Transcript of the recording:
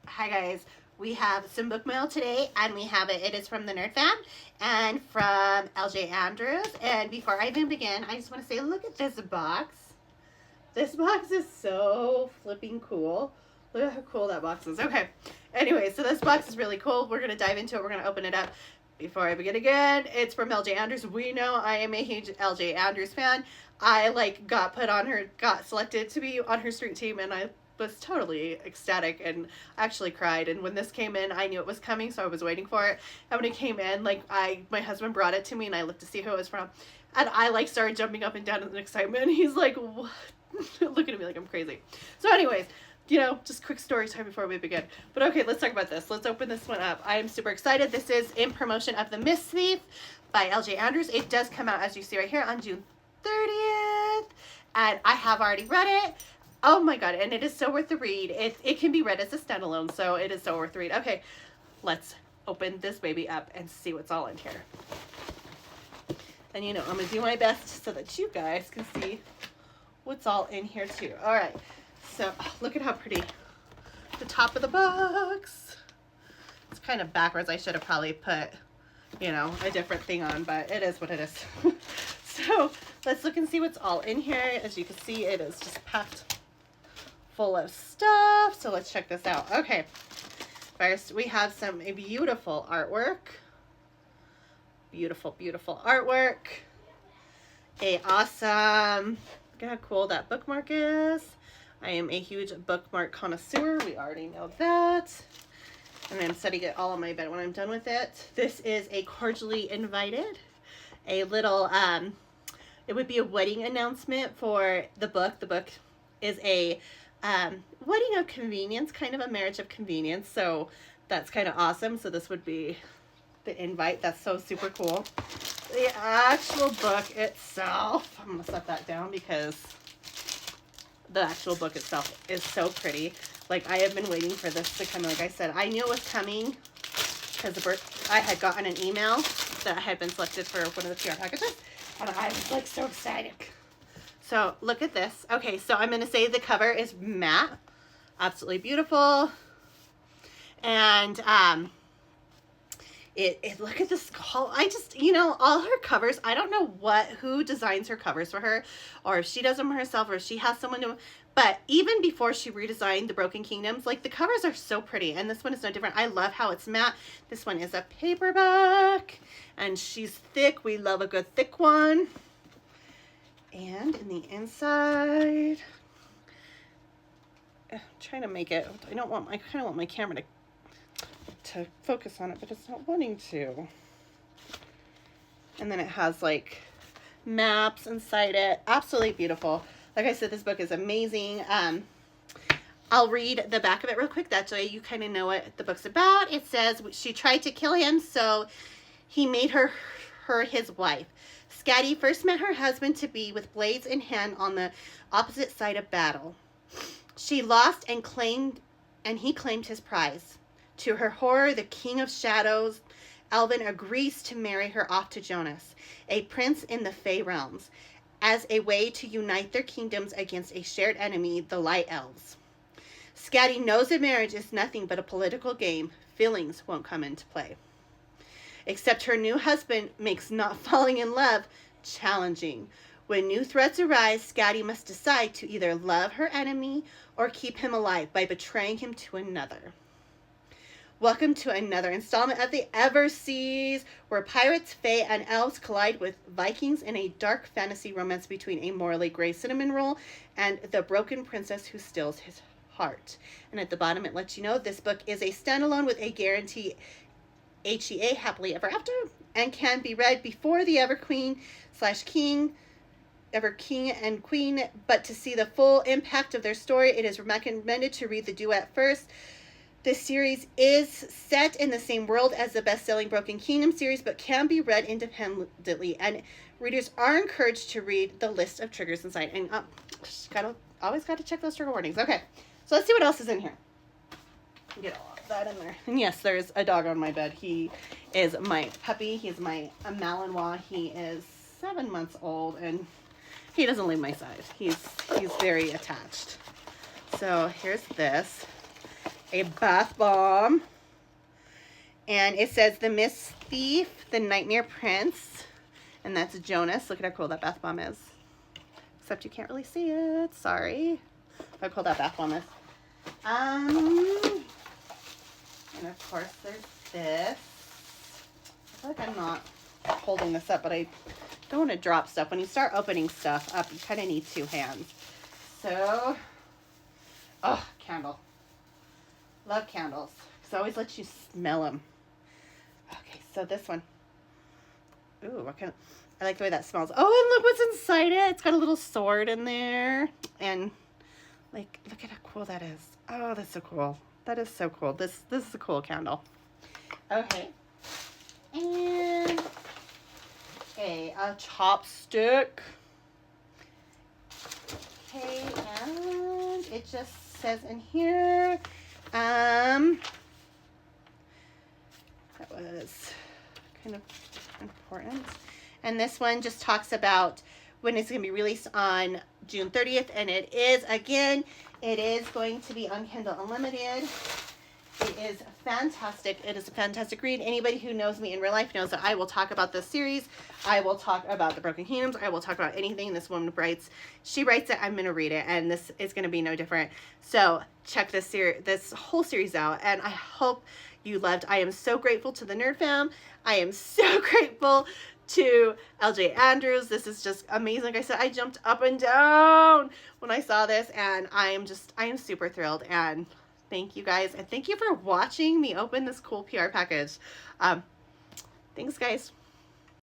Hi guys, we have some book mail today, and we have it is from the Nerd Fam and from LJ Andrews. And before I even begin, I just want to say, look at this box. This box is so flipping cool. Look at how cool that box is. Okay, anyway, so this box is really cool. We're going to dive into it. We're going to open it up. Before I begin again, it's from LJ Andrews. We know I am a huge LJ Andrews fan. I got selected to be on her street team, and I was totally ecstatic and actually cried. And when this came in, I knew it was coming, so I was waiting for it. And when it came in, my husband brought it to me, and I looked to see who it was from, and I started jumping up and down in excitement. And he's like, "What?" Looking at me like I'm crazy. So anyways, just quick story time before we begin. But okay, let's talk about this. Let's open this one up. I am super excited. This is in promotion of The Mist Thief by LJ Andrews. It does come out, as you see right here, on June 30th, and I have already read it. Oh my god, and it is so worth the read. It can be read as a standalone, so it is so worth the read. Okay, let's open this baby up and see what's all in here. And I'm going to do my best so that you guys can see what's all in here too. All right, so look at how pretty the top of the box. It's kind of backwards. I should have probably put, a different thing on, but it is what it is. So let's look and see what's all in here. As you can see, it is just packed full of stuff. So let's check this out. Okay, first we have some beautiful artwork. Beautiful, beautiful artwork. Awesome. Look at how cool that bookmark is. I am a huge bookmark connoisseur. We already know that. And I'm setting it all on my bed when I'm done with it. This is a cordially invited. A little, it would be a wedding announcement for the book. The book is a wedding of convenience, kind of a marriage of convenience. So that's kind of awesome. So this would be the invite. That's so super cool. The actual book itself, I'm going to set that down because the actual book itself is so pretty. I have been waiting for this to come. Like I said, I knew it was coming because I had gotten an email that I had been selected for one of the PR packages, and I was so excited. So look at this. Okay, so I'm going to say the cover is matte. Absolutely beautiful. And look at this. I just, all her covers, I don't know who designs her covers for her, or if she does them herself, or if she has someone to, but even before she redesigned the Broken Kingdoms, the covers are so pretty, and this one is no different. I love how it's matte. This one is a paperback, and she's thick. We love a good thick one. And in the inside, I'm trying to make it, I kind of want my camera to focus on it, but it's not wanting to. And then it has maps inside it. Absolutely beautiful. Like I said, this book is amazing. I'll read the back of it real quick. That way you kind of know what the book's about. It says, she tried to kill him, so he made her his wife. Skadi first met her husband-to-be with blades in hand on the opposite side of battle. She lost and he claimed his prize. To her horror, the King of Shadows, Elven, agrees to marry her off to Jonas, a prince in the Fey realms, as a way to unite their kingdoms against a shared enemy, the Light Elves. Skadi knows that marriage is nothing but a political game. Feelings won't come into play. Except her new husband makes not falling in love challenging. When new threats arise, Skadi must decide to either love her enemy or keep him alive by betraying him to another. Welcome to another installment of the Everseas, where pirates, fae, and elves collide with Vikings in a dark fantasy romance between a morally gray cinnamon roll and the broken princess who steals his heart. And at the bottom, it lets you know this book is a standalone with a guarantee HEA, happily ever after, and can be read before the Ever King and Queen. But to see the full impact of their story, it is recommended to read the duet first. This series is set in the same world as the best-selling Broken Kingdom series, but can be read independently, and readers are encouraged to read the list of triggers inside. And always got to check those trigger warnings. Okay, so let's see what else is in here. Get all of that in there. And yes, there's a dog on my bed. He is my puppy. He's my Malinois. He is 7 months old, and he doesn't leave my side. He's very attached. So here's this. a bath bomb. And it says the Mist Thief, the Nightmare Prince. And that's Jonas. Look at how cool that bath bomb is. Except you can't really see it. Sorry. How cool that bath bomb is. And of course there's this. I feel like I'm not holding this up, but I don't want to drop stuff. When you start opening stuff up, you kind of need two hands. So, oh, candle. Love candles. Because it always lets you smell them. Okay, so this one. Ooh, I like the way that smells. Oh, and look what's inside it. It's got a little sword in there. And, like, look at how cool that is. Oh, that's so cool. That is so cool. This is a cool candle. Okay. And a chopstick. Okay, and it just says in here, that was kind of important. And this one just talks about when it's going to be released on June 30th. And it is going to be on Kindle Unlimited. It is fantastic. It is a fantastic read. Anybody who knows me in real life knows that I will talk about this series. I will talk about the Broken Kingdoms. I will talk about anything this woman writes. She writes it, I'm going to read it, and this is going to be no different. So check this whole series out, and I hope you loved. I am so grateful to the Nerd Fam. I am so grateful to LJ Andrews. This is just amazing. Like I said, I jumped up and down when I saw this, and I am super thrilled, and thank you guys, and thank you for watching me open this cool PR package. Thanks, guys.